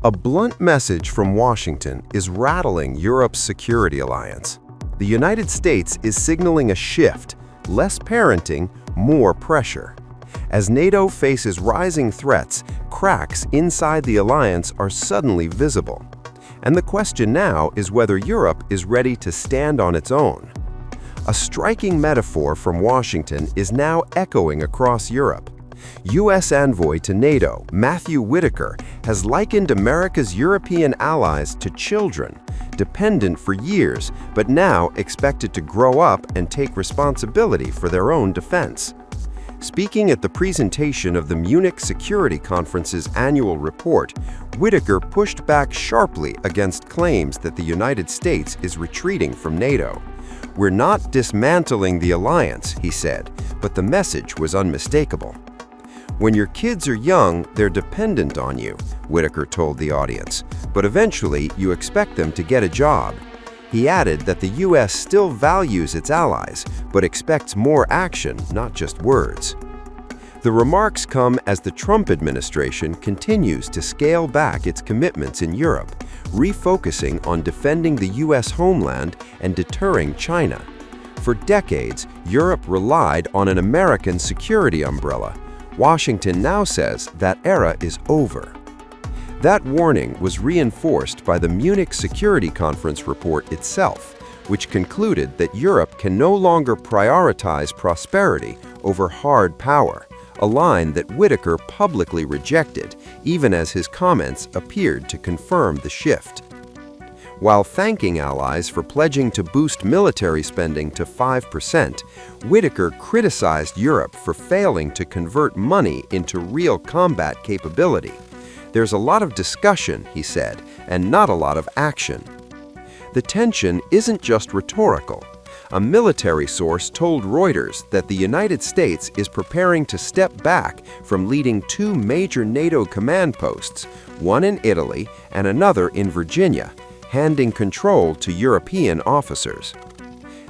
A blunt message from Washington is rattling Europe's security alliance. The United States is signaling a shift, less parenting, more pressure. As NATO faces rising threats, cracks inside the alliance are suddenly visible. And the question now is whether Europe is ready to stand on its own. A striking metaphor from Washington is now echoing across Europe. U.S. Envoy to NATO, Matthew Whitaker, has likened America's European allies to children, dependent for years, but now expected to grow up and take responsibility for their own defense. Speaking at the presentation of the Munich Security Conference's annual report, Whitaker pushed back sharply against claims that the United States is retreating from NATO. "We're not dismantling the alliance," he said, but the message was unmistakable. "When your kids are young, they're dependent on you," Whitaker told the audience, "but eventually you expect them to get a job." He added that the U.S. still values its allies, but expects more action, not just words. The remarks come as the Trump administration continues to scale back its commitments in Europe, refocusing on defending the U.S. homeland and deterring China. For decades, Europe relied on an American security umbrella. Washington now says that era is over. That warning was reinforced by the Munich Security Conference report itself, which concluded that Europe can no longer prioritize prosperity over hard power, a line that Whitaker publicly rejected, even as his comments appeared to confirm the shift. While thanking allies for pledging to boost military spending to 5%, Whitaker criticized Europe for failing to convert money into real combat capability. "There's a lot of discussion," he said, "and not a lot of action." The tension isn't just rhetorical. A military source told Reuters that the United States is preparing to step back from leading two major NATO command posts, one in Italy and another in Virginia, handing control to European officers.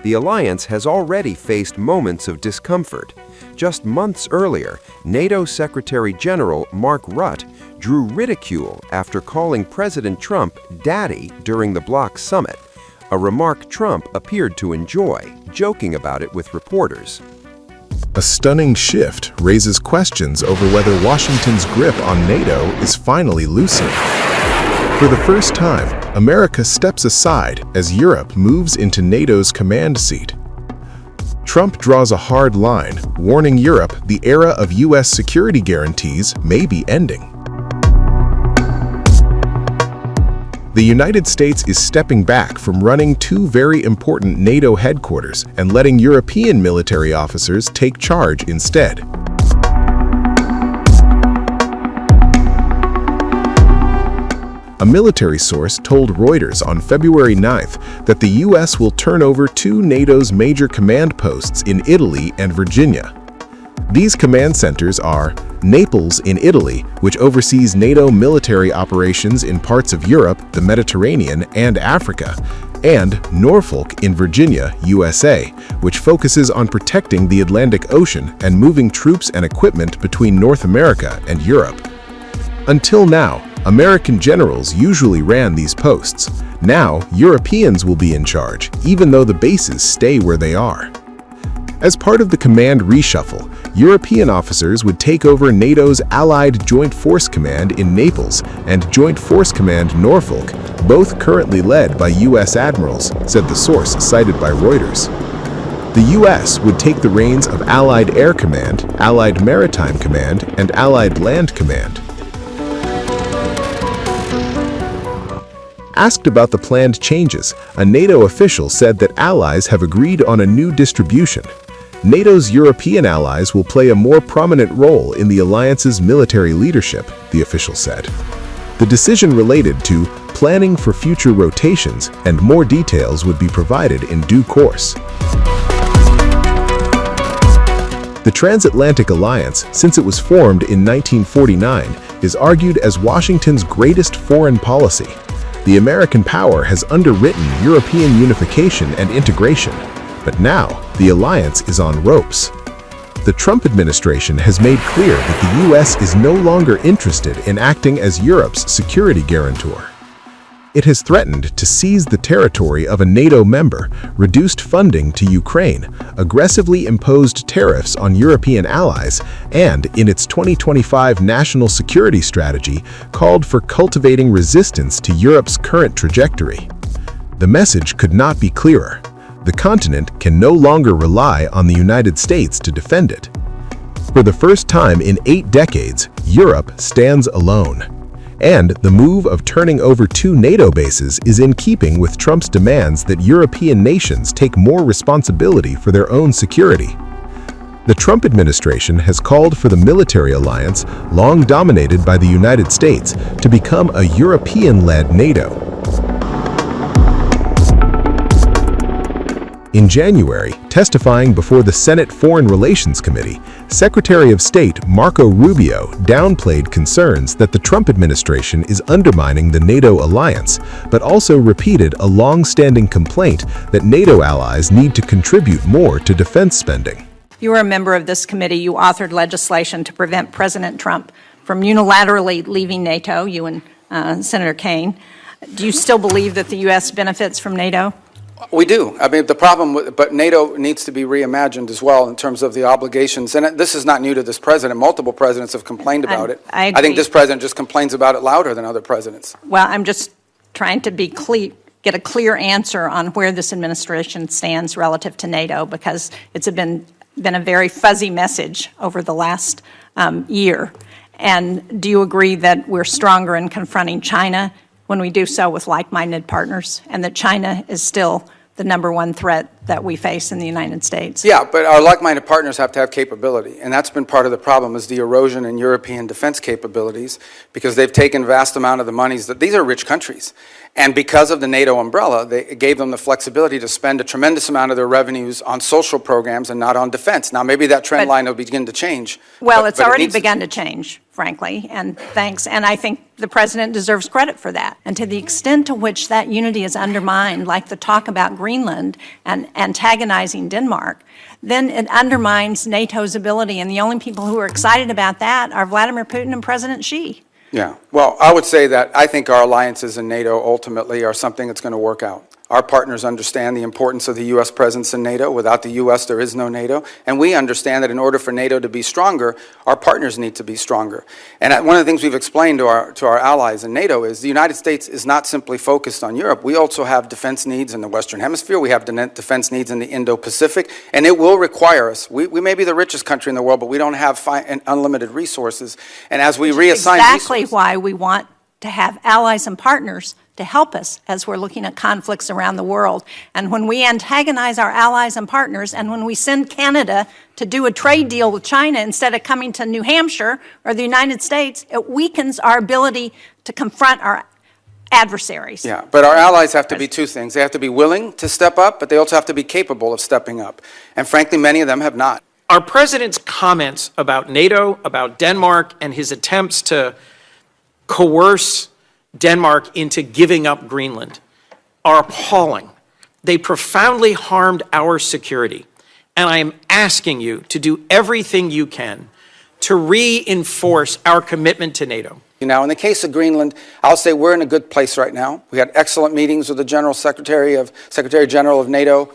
The alliance has already faced moments of discomfort. Just months earlier, NATO Secretary General Mark Rutte drew ridicule after calling President Trump "Daddy" during the Bloc summit, a remark Trump appeared to enjoy, joking about it with reporters. A stunning shift raises questions over whether Washington's grip on NATO is finally loosening. For the first time, America steps aside as Europe moves into NATO's command seat. Trump draws a hard line, warning Europe the era of U.S. security guarantees may be ending. The United States is stepping back from running two very important NATO headquarters and letting European military officers take charge instead. A military source told Reuters on February 9th that the U.S. will turn over two NATO's major command posts in Italy and Virginia. These command centers are Naples in Italy, which oversees NATO military operations in parts of Europe, the Mediterranean, and Africa, and Norfolk in Virginia, USA, which focuses on protecting the Atlantic Ocean and moving troops and equipment between North America and Europe. Until now, American generals usually ran these posts. Now, Europeans will be in charge, even though the bases stay where they are. As part of the command reshuffle, European officers would take over NATO's Allied Joint Force Command in Naples and Joint Force Command Norfolk, both currently led by U.S. admirals, said the source cited by Reuters. The U.S. would take the reins of Allied Air Command, Allied Maritime Command, and Allied Land Command. Asked about the planned changes, a NATO official said that allies have agreed on a new distribution. NATO's European allies will play a more prominent role in the alliance's military leadership, the official said. The decision related to planning for future rotations, and more details would be provided in due course. The transatlantic alliance, since it was formed in 1949, is argued as Washington's greatest foreign policy. The American power has underwritten European unification and integration, but now the alliance is on ropes. The Trump administration has made clear that the U.S. is no longer interested in acting as Europe's security guarantor. It has threatened to seize the territory of a NATO member, reduced funding to Ukraine, aggressively imposed tariffs on European allies, and, in its 2025 national security strategy, called for cultivating resistance to Europe's current trajectory. The message could not be clearer. The continent can no longer rely on the United States to defend it. For the first time in 8 decades, Europe stands alone. And the move of turning over 2 NATO bases is in keeping with Trump's demands that European nations take more responsibility for their own security. The Trump administration has called for the military alliance, long dominated by the United States, to become a European-led NATO. In January, testifying before the Senate Foreign Relations Committee, Secretary of State Marco Rubio downplayed concerns that the Trump administration is undermining the NATO alliance, but also repeated a long-standing complaint that NATO allies need to contribute more to defense spending. You were a member of this committee. You authored legislation to prevent President Trump from unilaterally leaving NATO, you and Senator Kaine. Do you still believe that the U.S. benefits from NATO? We do. I mean, the problem, but NATO needs to be reimagined as well in terms of the obligations. And this is not new to this president. Multiple presidents have complained about it. I agree. I think this president just complains about it louder than other presidents. Well, I'm just trying to be get a clear answer on where this administration stands relative to NATO, because it's been a very fuzzy message over the last year. And do you agree that we're stronger in confronting China when we do so with like-minded partners, and that China is still the #1 threat that we face in the United States? Yeah, but our like-minded partners have to have capability, and that's been part of the problem, is the erosion in European defense capabilities, because they've taken vast amount of the monies that these are rich countries. And because of the NATO umbrella, it gave them the flexibility to spend a tremendous amount of their revenues on social programs and not on defense. Now, maybe that trend line will begin to change. Well, it's already begun to change, frankly, and thanks. And I think the president deserves credit for that. And to the extent to which that unity is undermined, like the talk about Greenland and antagonizing Denmark, then it undermines NATO's ability. And the only people who are excited about that are Vladimir Putin and President Xi. Yeah, well, I would say that I think our alliances in NATO ultimately are something that's going to work out. Our partners understand the importance of the U.S. presence in NATO. Without the U.S., there is no NATO. And we understand that in order for NATO to be stronger, our partners need to be stronger. And one of the things we've explained to our allies in NATO is the United States is not simply focused on Europe. We also have defense needs in the Western Hemisphere. We have defense needs in the Indo-Pacific. And it will require us. We may be the richest country in the world, but we don't have unlimited resources. And as we reassign exactly why we want to have allies and partners to help us as we're looking at conflicts around the world. And when we antagonize our allies and partners, and when we send Canada to do a trade deal with China instead of coming to New Hampshire or the United States, it weakens our ability to confront our adversaries. Yeah, but our allies have to be 2 things. They have to be willing to step up, but they also have to be capable of stepping up. And frankly, many of them have not. Our president's comments about NATO, about Denmark, and his attempts to coerce Denmark into giving up Greenland are appalling. They profoundly harmed our security. And I am asking you to do everything you can to reinforce our commitment to NATO. Now, in the case of Greenland, I'll say we're in a good place right now. We had excellent meetings with the Secretary General of NATO.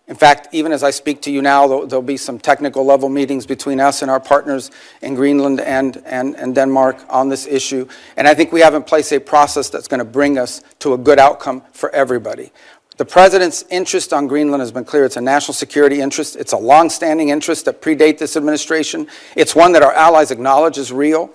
In fact, even as I speak to you now, there'll be some technical level meetings between us and our partners in Greenland and Denmark on this issue. And I think we have in place a process that's going to bring us to a good outcome for everybody. The president's interest on Greenland has been clear. It's a national security interest. It's a long-standing interest that predate this administration. It's one that our allies acknowledge is real.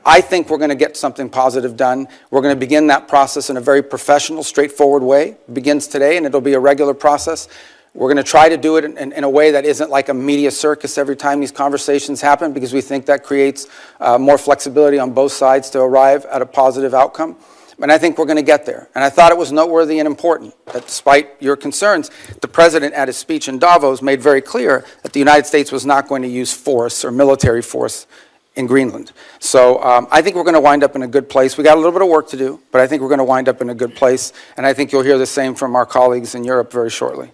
I think we're going to get something positive done. We're going to begin that process in a very professional, straightforward way. It begins today, and it'll be a regular process. We're going to try to do it in a way that isn't like a media circus every time these conversations happen, because we think that creates more flexibility on both sides to arrive at a positive outcome. And I think we're going to get there. And I thought it was noteworthy and important that despite your concerns, the president at his speech in Davos made very clear that the United States was not going to use force or military force in Greenland. So I think we're going to wind up in a good place. We got a little bit of work to do, but I think we're going to wind up in a good place. And I think you'll hear the same from our colleagues in Europe very shortly.